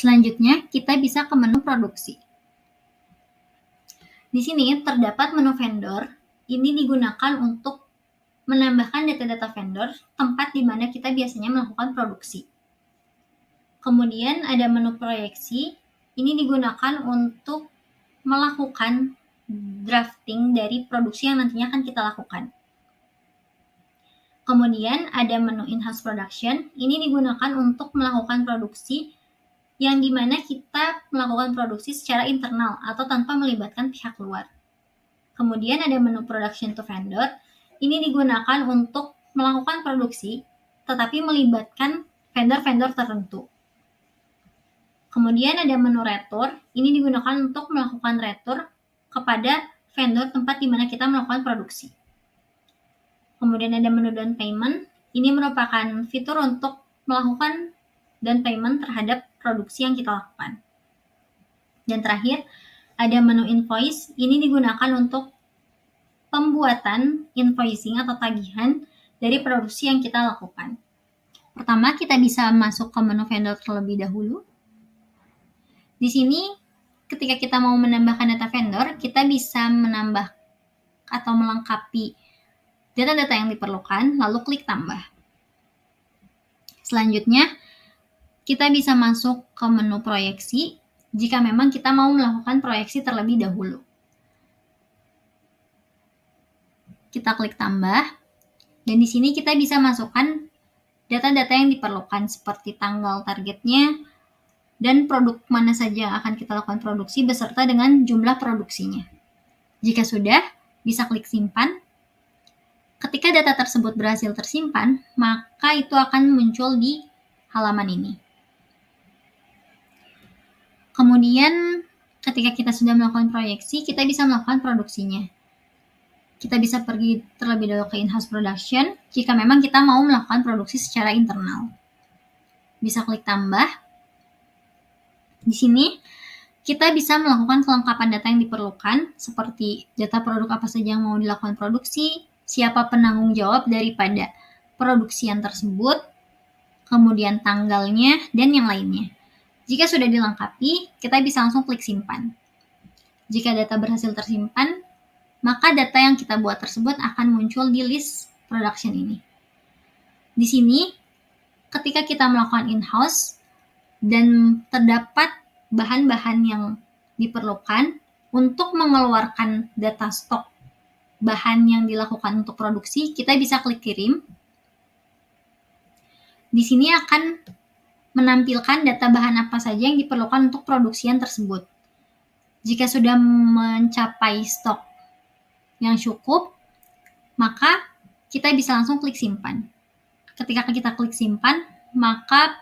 Selanjutnya, kita bisa ke menu produksi. Di sini terdapat menu vendor. Ini digunakan untuk menambahkan data-data vendor, tempat di mana kita biasanya melakukan produksi. Kemudian ada menu proyeksi. Ini digunakan untuk melakukan drafting dari produksi yang nantinya akan kita lakukan. Kemudian ada menu in-house production. Ini digunakan untuk melakukan produksi yang dimana kita melakukan produksi secara internal atau tanpa melibatkan pihak luar. Kemudian ada menu production to vendor. Ini digunakan untuk melakukan produksi tetapi melibatkan vendor-vendor tertentu. Kemudian ada menu retur. Ini digunakan untuk melakukan retur kepada vendor tempat di mana kita melakukan produksi. Kemudian ada menu down payment. Ini merupakan fitur untuk melakukan down payment terhadap produksi yang kita lakukan. Dan terakhir, ada menu invoice. Ini digunakan untuk pembuatan invoicing atau tagihan dari produksi yang kita lakukan. Pertama, kita bisa masuk ke menu vendor terlebih dahulu. Di sini, ketika kita mau menambahkan data vendor, kita bisa menambah atau melengkapi data-data yang diperlukan, lalu klik tambah. Selanjutnya, kita bisa masuk ke menu proyeksi jika memang kita mau melakukan proyeksi terlebih dahulu. Kita klik tambah, dan di sini kita bisa masukkan data-data yang diperlukan seperti tanggal targetnya dan produk mana saja yang akan kita lakukan produksi beserta dengan jumlah produksinya. Jika sudah, bisa klik simpan. Ketika data tersebut berhasil tersimpan, maka itu akan muncul di halaman ini. Kemudian, ketika kita sudah melakukan proyeksi, kita bisa melakukan produksinya. Kita bisa pergi terlebih dahulu ke in-house production jika memang kita mau melakukan produksi secara internal. Bisa klik tambah. Di sini, kita bisa melakukan kelengkapan data yang diperlukan, seperti data produk apa saja yang mau dilakukan produksi, siapa penanggung jawab daripada produksian tersebut, kemudian tanggalnya, dan yang lainnya. Jika sudah dilengkapi, kita bisa langsung klik simpan. Jika data berhasil tersimpan, maka data yang kita buat tersebut akan muncul di list production ini. Di sini, ketika kita melakukan in-house dan terdapat bahan-bahan yang diperlukan untuk mengeluarkan data stok bahan yang dilakukan untuk produksi, kita bisa klik kirim. Di sini akan menampilkan data bahan apa saja yang diperlukan untuk produksian tersebut. Jika sudah mencapai stok yang cukup, maka kita bisa langsung klik simpan. Ketika kita klik simpan, maka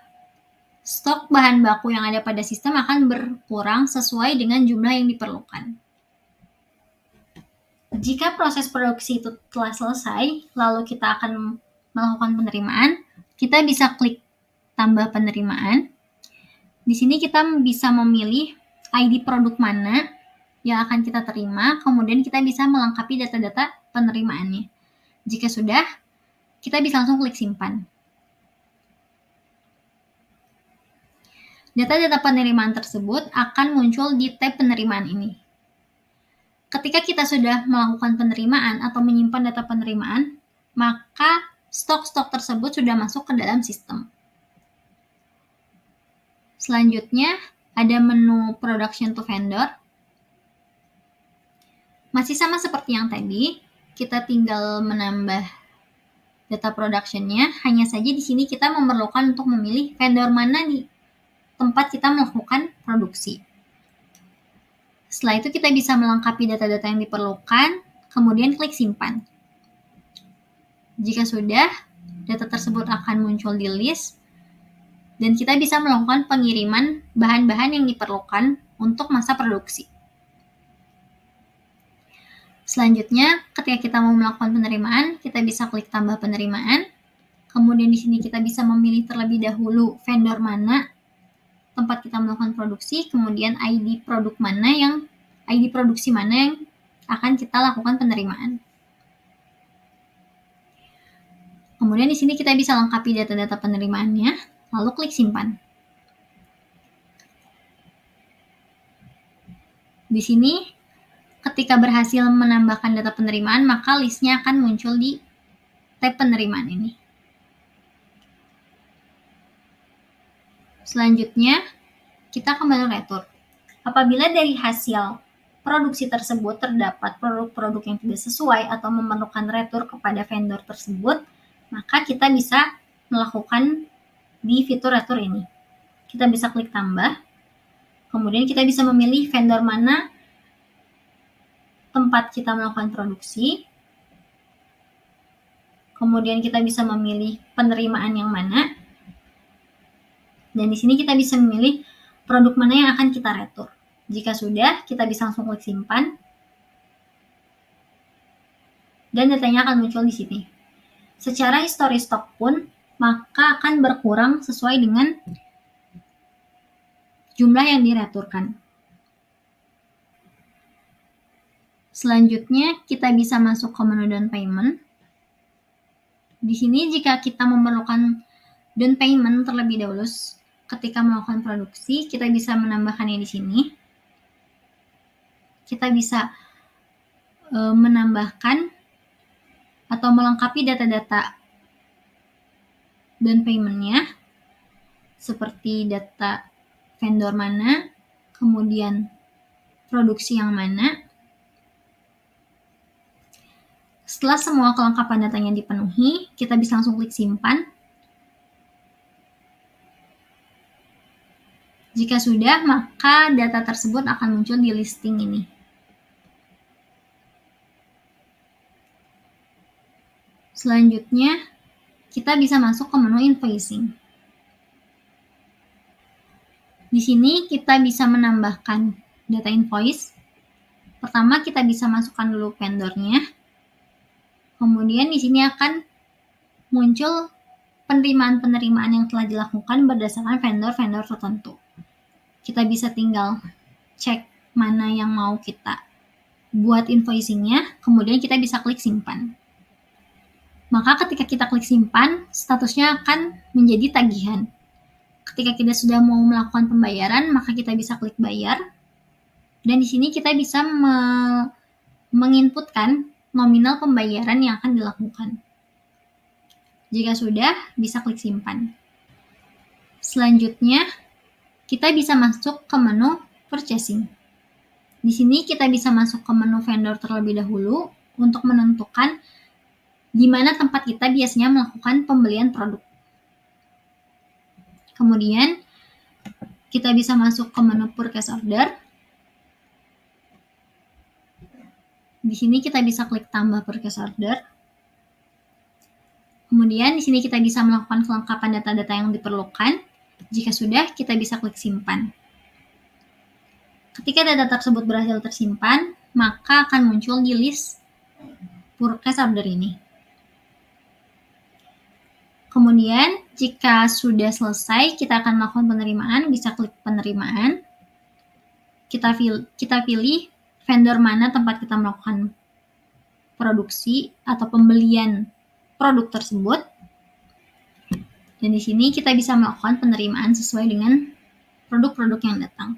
stok bahan baku yang ada pada sistem akan berkurang sesuai dengan jumlah yang diperlukan. Jika proses produksi itu telah selesai, lalu kita akan melakukan penerimaan, kita bisa klik tambah penerimaan. Di sini kita bisa memilih ID produk mana yang akan kita terima, kemudian kita bisa melengkapi data-data penerimaannya. Jika sudah, kita bisa langsung klik simpan. Data-data penerimaan tersebut akan muncul di tab penerimaan ini. Ketika kita sudah melakukan penerimaan atau menyimpan data penerimaan, maka stok-stok tersebut sudah masuk ke dalam sistem. Selanjutnya, ada menu production to vendor. Masih sama seperti yang tadi, kita tinggal menambah data production-nya. Hanya saja di sini kita memerlukan untuk memilih vendor mana di tempat kita melakukan produksi. Setelah itu kita bisa melengkapi data-data yang diperlukan, kemudian klik simpan. Jika sudah, data tersebut akan muncul di list, dan kita bisa melakukan pengiriman bahan-bahan yang diperlukan untuk masa produksi. Selanjutnya, ketika kita mau melakukan penerimaan, kita bisa klik tambah penerimaan. Kemudian di sini kita bisa memilih terlebih dahulu vendor mana tempat kita melakukan produksi, kemudian ID produksi mana yang akan kita lakukan penerimaan. Kemudian di sini kita bisa lengkapi data-data penerimaannya, lalu klik simpan. Di sini ketika berhasil menambahkan data penerimaan, maka listnya akan muncul di tab penerimaan ini. Selanjutnya, kita ke menu retur. Apabila dari hasil produksi tersebut terdapat produk-produk yang tidak sesuai atau memerlukan retur kepada vendor tersebut, maka kita bisa melakukan di fitur retur ini. Kita bisa klik tambah, kemudian kita bisa memilih vendor mana tempat kita melakukan produksi, kemudian kita bisa memilih penerimaan yang mana, dan di sini kita bisa memilih produk mana yang akan kita retur. Jika sudah, kita bisa langsung klik simpan, dan datanya akan muncul di sini. Secara histori stok pun, maka akan berkurang sesuai dengan jumlah yang direturkan. Selanjutnya, kita bisa masuk ke menu down payment. Di sini jika kita memerlukan down payment terlebih dahulu ketika melakukan produksi, kita bisa menambahkannya di sini. Kita bisa menambahkan atau melengkapi data-data down payment-nya, seperti data vendor mana, kemudian produksi yang mana. Setelah semua kelengkapan datanya dipenuhi, kita bisa langsung klik simpan. Jika sudah, maka data tersebut akan muncul di listing ini. Selanjutnya, kita bisa masuk ke menu invoicing. Di sini kita bisa menambahkan data invoice. Pertama, kita bisa masukkan dulu vendornya. Kemudian di sini akan muncul penerimaan-penerimaan yang telah dilakukan berdasarkan vendor-vendor tertentu. Kita bisa tinggal cek mana yang mau kita buat invoicingnya, kemudian kita bisa klik simpan. Maka ketika kita klik simpan, statusnya akan menjadi tagihan. Ketika kita sudah mau melakukan pembayaran, maka kita bisa klik bayar. Dan di sini kita bisa menginputkan nominal pembayaran yang akan dilakukan. Jika sudah, bisa klik simpan. Selanjutnya, kita bisa masuk ke menu purchasing. Di sini kita bisa masuk ke menu vendor terlebih dahulu untuk menentukan di mana tempat kita biasanya melakukan pembelian produk. Kemudian, kita bisa masuk ke menu purchase order. Di sini kita bisa klik tambah purchase order. Kemudian di sini kita bisa melakukan kelengkapan data-data yang diperlukan. Jika sudah, kita bisa klik simpan. Ketika data tersebut berhasil tersimpan, maka akan muncul di list purchase order ini. Kemudian, jika sudah selesai, kita akan melakukan penerimaan, bisa klik penerimaan. Kita pilih vendor mana tempat kita melakukan produksi atau pembelian produk tersebut. Dan di sini kita bisa melakukan penerimaan sesuai dengan produk-produk yang datang.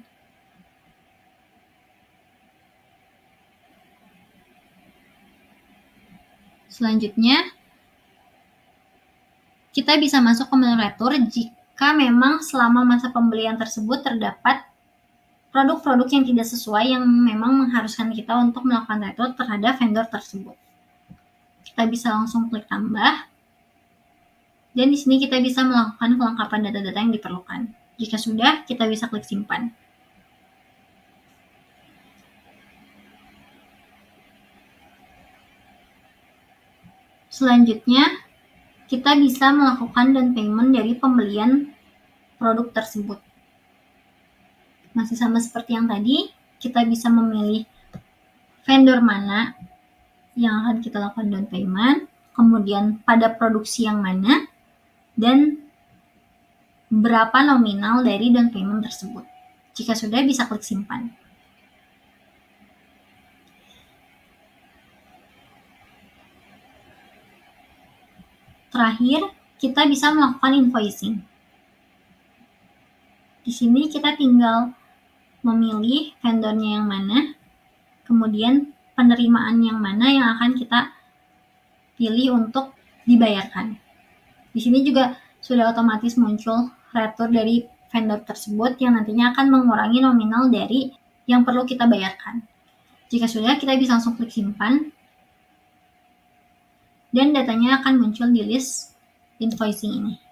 Selanjutnya, kita bisa masuk ke menu retur jika memang selama masa pembelian tersebut terdapat produk-produk yang tidak sesuai yang memang mengharuskan kita untuk melakukan retur terhadap vendor tersebut. Kita bisa langsung klik tambah. Dan di sini kita bisa melakukan kelengkapan data-data yang diperlukan. Jika sudah, kita bisa klik simpan. Selanjutnya, kita bisa melakukan down payment dari pembelian produk tersebut. Masih sama seperti yang tadi, kita bisa memilih vendor mana yang akan kita lakukan down payment, kemudian pada produksi yang mana, dan berapa nominal dari down payment tersebut. Jika sudah, bisa klik simpan. Terakhir, kita bisa melakukan invoicing. Di sini kita tinggal memilih vendornya yang mana, kemudian penerimaan yang mana yang akan kita pilih untuk dibayarkan. Di sini juga sudah otomatis muncul retur dari vendor tersebut yang nantinya akan mengurangi nominal dari yang perlu kita bayarkan. Jika sudah, kita bisa langsung klik simpan, dan datanya akan muncul di list invoicing ini.